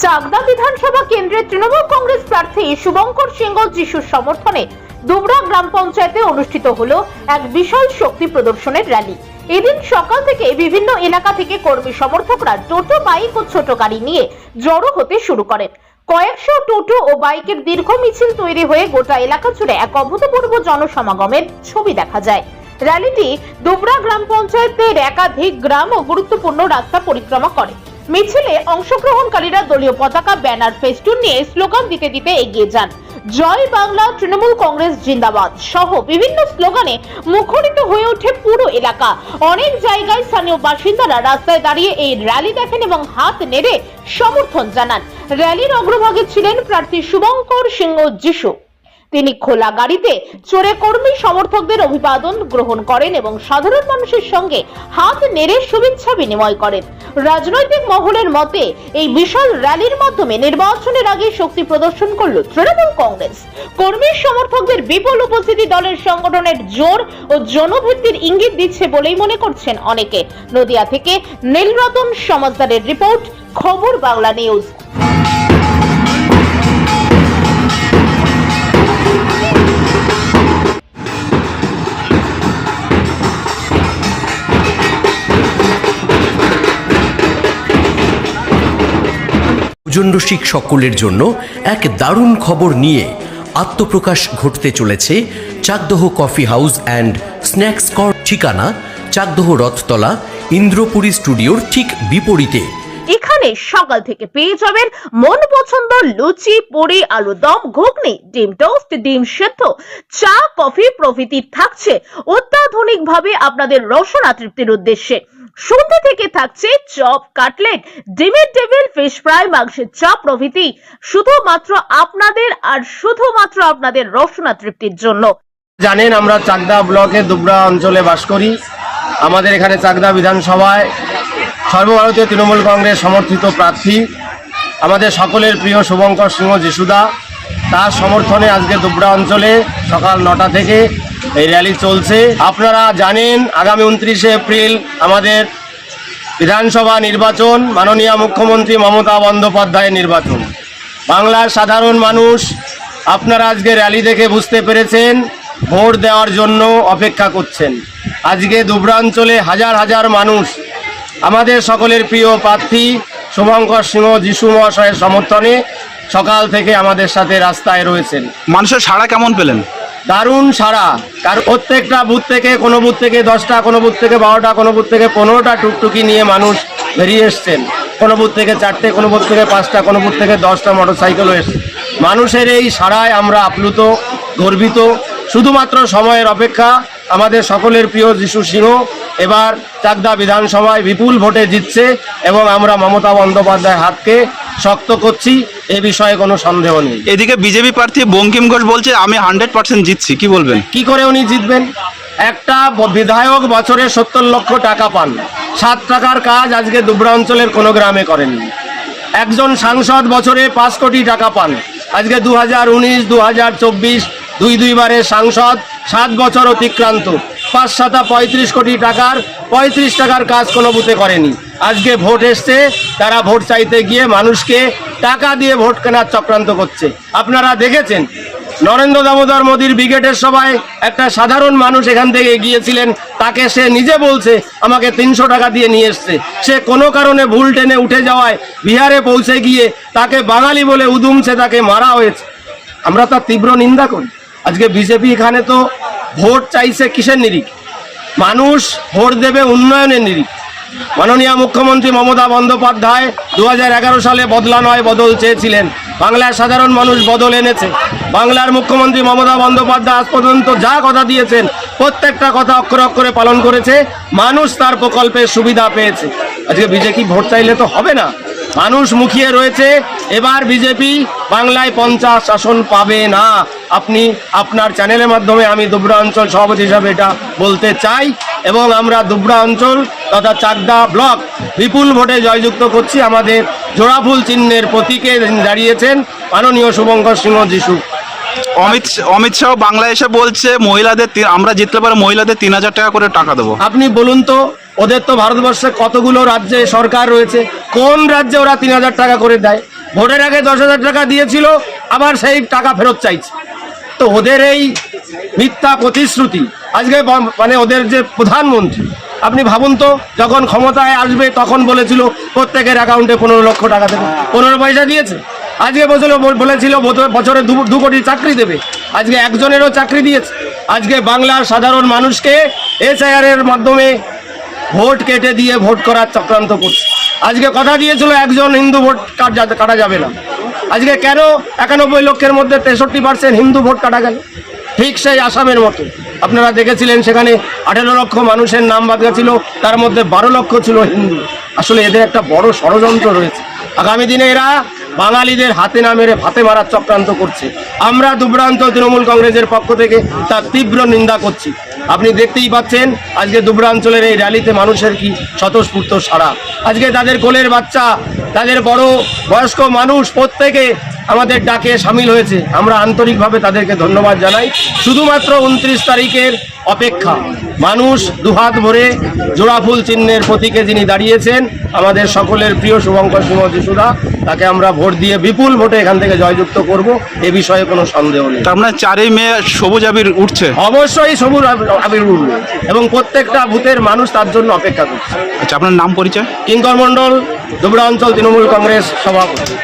চাকদা বিধানসভা কেন্দ্রের তৃণমূল কংগ্রেস প্রার্থী শুভঙ্কর সিংহ যিশুর সমর্থনে দুবরা গ্রাম পঞ্চায়েতে অনুষ্ঠিত হলো এক বিশাল শক্তি প্রদর্শনের র্যালি। এদিন সকাল থেকে বিভিন্ন এলাকা থেকে কর্মী সমর্থকরা টোটো, বাইক ও ছোট গাড়ি নিয়ে জড়ো হতে শুরু করেন। কয়েকশো টোটো ও বাইকের দীর্ঘ মিছিল তৈরি হয়ে গোটা এলাকা জুড়ে এক অভূতপূর্ব জনসমাগমের ছবি দেখা যায়। র্যালিটি দুবরা গ্রাম পঞ্চায়েতের একাধিক গ্রাম ও গুরুত্বপূর্ণ রাস্তা পরিক্রমা করে। মিছিলে অংশগ্রহণকারীরা দলীয় পতাকা, ব্যানার, ফেস্টুন নিয়ে স্লোগান দিতে দিতে এগিয়ে যান। জয় বাংলা, তৃণমূল কংগ্রেস জিন্দাবাদ সহ বিভিন্ন স্লোগানে মুখরিত হয়ে ওঠে পুরো এলাকা। অনেক জায়গায় স্থানীয় বাসিন্দারা রাস্তায় দাঁড়িয়ে এই র্যালি দেখেন এবং হাত নেড়ে সমর্থন জানান। র্যালির অগ্রভাগে ছিলেন প্রার্থী শুভঙ্কর সিংহ যিশু। তিনি খোলা গাড়িতে চড়ে কর্মী সমর্থকদের অভিবাদন গ্রহণ করেন এবং সাধারণ মানুষের সঙ্গে হাত নেড়ে শুভেচ্ছা বিনিময় করেন। রাজনৈতিক মহলের মতে এই বিশাল র্যালির মাধ্যমে নির্বাচনের আগে শক্তি প্রদর্শন করল তৃণমূল কংগ্রেস। কর্মী সমর্থকদের বিপুল উপস্থিতি দলের সংগঠনের জোর ও জনভিত্তির ইঙ্গিত দিচ্ছে বলেই মনে করছেন অনেকে। নদিয়া থেকে নীলরতন সমাজদারের রিপোর্ট, খবর বাংলা নিউজ। ভোজনরসিক সকলের জন্য এক দারুণ খবর নিয়ে আত্মপ্রকাশ ঘটতে চলেছে Chakdah coffee house and snacks corner. ঠিকানা চাকদহ রথতলা, ইন্দ্রপুরী স্টুডিওর ঠিক বিপরীতে। এখানে সকাল থেকে পেয়ে যাবেন মন পছন্দ লুচি, পুরি, আলুদম, ঘুগনি, ডিম টোস্ট, ডিম সেদ্ধ, চা, কফি প্রভৃতি থাকছে অত্যাধুনিক ভাবে আপনাদের রসনা তৃপ্তির উদ্দেশ্যে। সন্ধ্যা থেকে থাকছে চপ, কাটলেট, ডিমের টেবিল, ফিশ ফ্রাই, মাংসের চপ প্রভৃতি শুধুমাত্র আপনাদের রসনা তৃপ্তির জন্য। জানেন, আমরা চাকদা ব্লকে দুবরা অঞ্চলে বাস করি। আমাদের এখানে চাকদা বিধানসভায় সর্বভারতীয় তৃণমূল কংগ্রেস সমর্থিত প্রার্থী আমাদের সকলের প্রিয় শুভঙ্কর সিংহ যিশুদা, তার সমর্থনে আজকে দুবরা অঞ্চলে সকাল 9টা থেকে এই র্যালি চলছে। আপনারা জানেন, আগামী 29শে এপ্রিল আমাদের বিধানসভা নির্বাচন, মাননীয় মুখ্যমন্ত্রী মমতা বন্দ্যোপাধ্যায়ের নির্বাচন। বাংলার সাধারণ মানুষ আপনারা আজকে র্যালি দেখে বুঝতে পেরেছেন ভোট দেওয়ার জন্য অপেক্ষা করছেন। আজকে দুবরা অঞ্চলে হাজার হাজার মানুষ আমাদের সকলের প্রিয় প্রার্থী শুভঙ্কর সিংহ যিশু মহাশয়ের সমর্থনে সকাল থেকে আমাদের সাথে রাস্তায় রয়েছেন। মানুষের সাড়া কেমন পেলেন? দারুণ সাড়া। কারণ প্রত্যেকটা বুথ থেকে, কোনো বুথ থেকে 10টা, কোনো বুথ থেকে 12টা, কোনো বুথ থেকে 15টা টুকটুকি নিয়ে মানুষ বেরিয়ে এসছেন। কোনো বুথ থেকে 4টে, কোনো বুথ থেকে 5টা, কোনো বুথ থেকে 10টা মোটরসাইকেলও এসছে। মানুষের এই সাড়ায় আমরা আপ্লুত, গর্বিত। শুধুমাত্র সময়ের অপেক্ষা। আমাদের সকলের প্রিয় যিশু সিংহ এবার চাকদা বিধানসভায় বিপুল ভোটে জিতছে এবং আমরা মমতা বন্দ্যোপাধ্যায়ের হাতকে শক্ত করছি, এ বিষয়ে কোনো সন্দেহ নেই। এদিকে বিজেপি প্রার্থী বঙ্কিম ঘোষ বলছে আমি 100% জিতছি, কি বলবেন? কি করে উনি জিতবেন? একটা বিধায়ক বছরে 70 লক্ষ টাকা পান। 7 টাকার কাজ আজকে দুবরা অঞ্চলের কোনো গ্রামে করেননি। একজন সাংসদ বছরে 5 কোটি টাকা পান। আজকে 2019, 2024 দুইবারের সাংসদ, 7 বছর অতিক্রান্ত। 5-7 35 কোটি টাকার 35 টাকার কাজ কোনো বুথে করেনি। আজকে ভোট এসছে, তারা ভোট চাইতে গিয়ে মানুষকে টাকা দিয়ে ভোট কেনার চক্রান্ত করছে। আপনারা দেখেছেন নরেন্দ্র দামোদর মোদীর ব্রিগেডের সভায় একটা সাধারণ মানুষ এখান থেকে গিয়েছিলেন, তাকে সে নিজে বলছে আমাকে 300 টাকা দিয়ে নিয়ে এসছে। সে কোনো কারণে ভুল ট্রেনে উঠে যাওয়ায় বিহারে পৌঁছে গিয়ে তাকে বাঙালি বলে উদুমছে, তাকে মারা হয়েছে। আমরা তার তীব্র নিন্দা করি। আজকে বিজেপি এখানে তো ভোট চাইছে কিসের নিরিখ? মানুষ ভোট দেবে উন্নয়নের নিরিখ। মাননীয় মুখ্যমন্ত্রী মমতা বন্দ্যোপাধ্যায় 2011 সালে বদলা নয় বদল চেয়েছিলেন। বাংলার সাধারণ মানুষ বদল এনেছে। বাংলার মুখ্যমন্ত্রী মমতা বন্দ্যোপাধ্যায় আজ পর্যন্ত যা কথা দিয়েছেন প্রত্যেকটা কথা অক্ষরে অক্ষরে পালন করেছে। মানুষ তার প্রকল্পের সুবিধা পেয়েছে। আজকে বিজেপি ভোট চাইলে তো হবে না। মানুষ মুখিয়ে রয়েছে, এবার বিজেপি বাংলায় 50 আসন পাবে না। আপনি আপনার চ্যানেলের মাধ্যমে আমি দুবরা অঞ্চল সভাপতি হিসাবে এটা বলতে চাই এবং আমরা দুবরা অঞ্চল তথা চাকদা ব্লক বিপুল ভোটে জয়যুক্ত করছি। আমাদের জোড়াফুল চিহ্নের প্রতীকে দাঁড়িয়েছেন মাননীয় শুভঙ্কর সিংহ যিশু। অমিত শাহ বাংলায় এসে বলছে মহিলাদের, আমরা জিততে পারে মহিলাদের 3000 টাকা করে টাকা দেবো। আপনি বলুন তো, ওদের তো ভারতবর্ষে কতগুলো রাজ্যে সরকার রয়েছে, কোন রাজ্যে ওরা 3000 টাকা করে দেয়? ভোটের আগে 10,000 টাকা দিয়েছিল, আবার সেই টাকা ফেরত চাইছে। তো ওদের এই মিথ্যা প্রতিশ্রুতি আজকে মানে ওদের যে প্রধানমন্ত্রী, আপনি ভাবুন তো, যখন ক্ষমতায় আসবে তখন বলেছিল প্রত্যেকের অ্যাকাউন্টে 15 লক্ষ টাকা দেবে, 15 পয়সা দিয়েছে। আজকে বলেছিল বছরে 2 কোটি চাকরি দেবে, আজকে একজনেরও চাকরি দিয়েছে। আজকে বাংলার সাধারণ মানুষকে এসআইআর এর মাধ্যমে ভোট কেটে দিয়ে ভোট করার চক্রান্ত করছে। আজকে কথা দিয়েছিল একজন হিন্দু ভোট কাটা যাবে না, আজকে কেন 91 লক্ষের মধ্যে 63% হিন্দু ভোট কাটা গেল? ঠিক সেই আসামের মতো আপনারা দেখেছিলেন, সেখানে 18 লক্ষ মানুষের নাম বাদ গেছিল, তার মধ্যে 12 লক্ষ ছিল হিন্দু। আসলে এদের একটা বড় ষড়যন্ত্র রয়েছে। আগামী দিনে এরা বাঙালিদের হাতে না মেরে ভাতে মারার চক্রান্ত করছে। আমরা দুবরাঞ্চল তৃণমূল কংগ্রেসের পক্ষ থেকে তার তীব্র নিন্দা করছি। আপনি দেখতেই পাচ্ছেন আজকে দুবরাঞ্চলের এই র্যালিতে মানুষের কি স্বতঃস্ফূর্ত সাড়া। আজকে তাদের কোলের বাচ্চা, তাদের বড় বয়স্ক মানুষ প্রত্যেকে আমাদের ডাকে সামিল হয়েছে। আমরা আন্তরিকভাবে তাদেরকে ধন্যবাদ জানাই। শুধুমাত্র 29 তারিখের অপেক্ষা। মানুষ দুহাত ভরে জোড়াফুল চিহ্নের প্রতীকে যিনি দাঁড়িয়েছেন, আমাদের সকলের প্রিয় শুভঙ্কর সিংহ যিশুদা, তাকে আমরা ভোট দিয়ে বিপুল ভোটে এখান থেকে জয়যুক্ত করব, এ বিষয়ে কোনো সন্দেহ নেই। আপনার 4ই মে সবুজ আবির উঠছে? অবশ্যই সবুজ আবির উঠবে এবং প্রত্যেকটা বুথের মানুষ তার জন্য অপেক্ষা করছে। আচ্ছা, আপনার নাম পরিচয়? কিঙ্কর মণ্ডল, দুবরা অঞ্চল তৃণমূল কংগ্রেস সভাপতি।